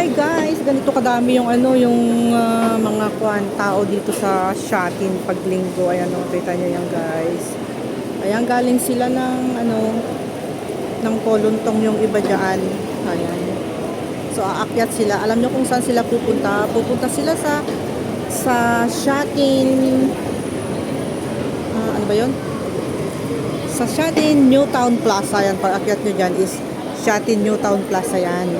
Hi guys, ganito kadami yung mga tao dito sa Shatin pag linggo. Ayan o, kita nyo yan guys. Ayan, galing sila ng Kolontong yung iba dyan. Ayan. So aakyat sila. Alam nyo kung saan sila pupunta? Pupunta sila sa Shatin. Ano ba yun? Sa Shatin Newtown Plaza. Ayan, pag akyat nyo dyan is Shatin Newtown Plaza yan.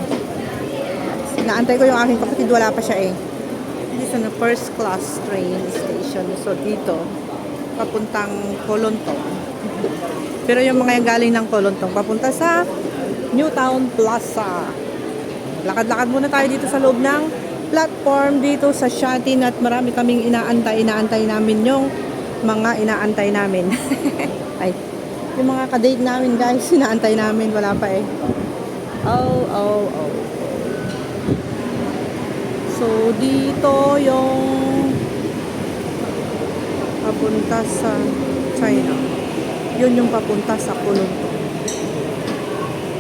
Naantay ko yung aking kapatid, wala pa siya eh. Dito na first class train station. So dito, papuntang Kolontong. Pero yung mga yung galing ng Kolontong, papunta sa Newtown Plaza. Lakad-lakad muna tayo dito sa loob ng platform dito sa Shatin at marami kaming inaantay. Inaantay namin yung mga inaantay namin. Ay, yung mga kadate namin guys, inaantay namin, wala pa eh. Oh. So, dito yung papunta sa China. Yun yung papunta sa Kolontong.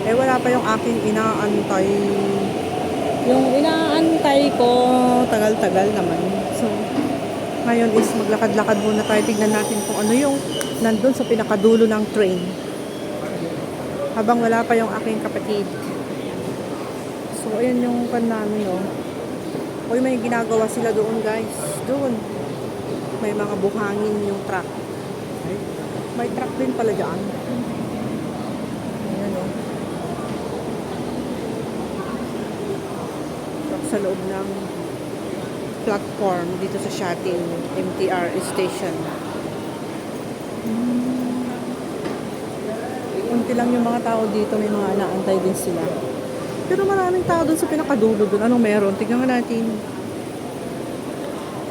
Eh, wala pa yung aking inaantay. Yung inaantay ko, tagal-tagal naman. So, ngayon is maglakad-lakad muna tayo. Tignan natin kung ano yung nandun sa pinakadulo ng train. Habang wala pa yung aking kapatid. So, ayan yung pan namin, oh. Uy, may ginagawa sila doon guys. Doon. May mga buhangin yung truck. May truck din pala dyan. Ayan o. Truck sa loob ng platform dito sa Shatin MTR station. Kunti lang yung mga tao dito. May mga naantay din sila. Pero maraming tao doon sa pinakadulo doon. Anong meron? Tignan natin.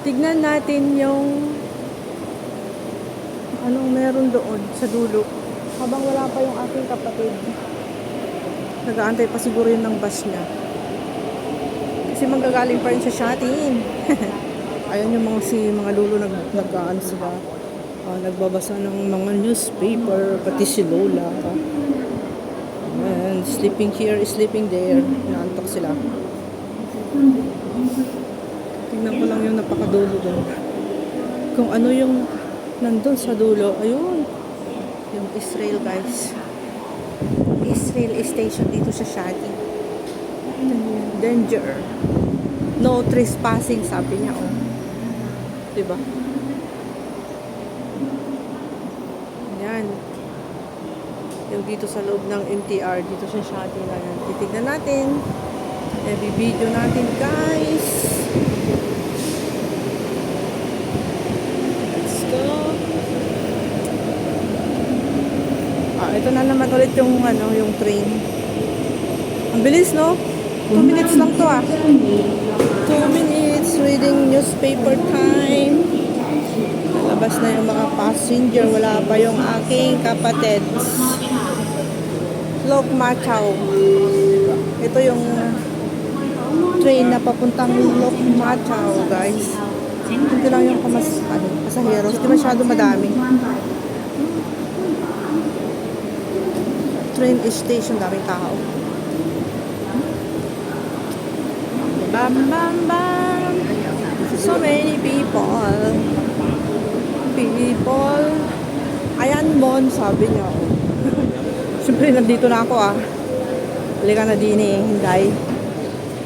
Tignan natin yung anong meron doon sa dulo. Habang wala pa yung aking kapatid. Nag-aantay pa siguro yun ng bus niya. Kasi manggagaling pa rin sa Shatin. Ayan yung mga lulo nag-aan sila. Nagbabasa ng mga newspaper. Pati si Lola. And sleeping here, sleeping there. Naantok sila. Tingnan ko lang yung napakadulo doon. Kung ano yung nandun sa dulo. Ayun. Yung Israel guys. Israel station dito sa Shatin. Danger. No trespassing sabi niya. Oh. Diba? Yan. Yung dito sa loob ng MTR dito sa Shatin na yan. Titignan natin. I-video natin guys. Let's go. Ito na naman ulit yung train. Ang bilis no? 2 minutes lang to 2 minutes reading newspaper time. Labas na yung mga passenger. Wala pa yung aking kapatid. Lok Macau. Ito yung train na papuntang Lok Macau, guys. Ito lang yung pasaheros. Hindi masyado madami. Train station, daming tao. Bam, bam, bam. So many people. Ayan Mon, sabi niya. Siyempre, nandito na ako Halika na din Hinday.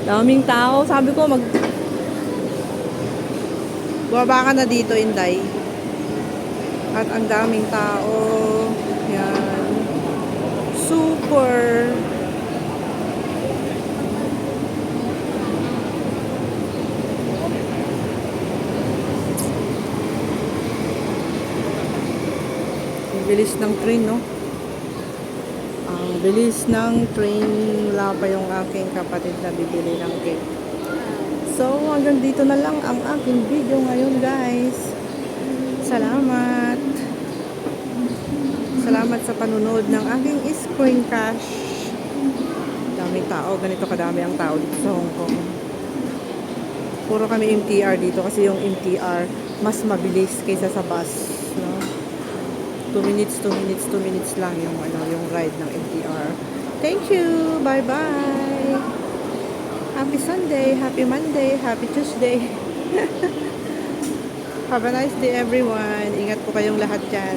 Daming tao. Sabi ko, baba ka na dito, Hinday. At ang daming tao. Yan. Super. Ang bilis ng train, no? Bilis ng train. Wala pa yung aking kapatid na bibili ng cake. So, hanggang dito na lang ang aking video ngayon guys. Salamat. Salamat sa panunod ng aking screencast. Daming tao. Ganito kadami ang tao dito sa Hong Kong. Puro kami MTR dito kasi yung MTR mas mabilis kaysa sa bus. No? 2 minutes lang yung ride ng MTR. Thank you. Bye-bye. Happy Sunday, happy Monday, happy Tuesday. Have a nice day everyone. Ingat po kayong lahat dyan.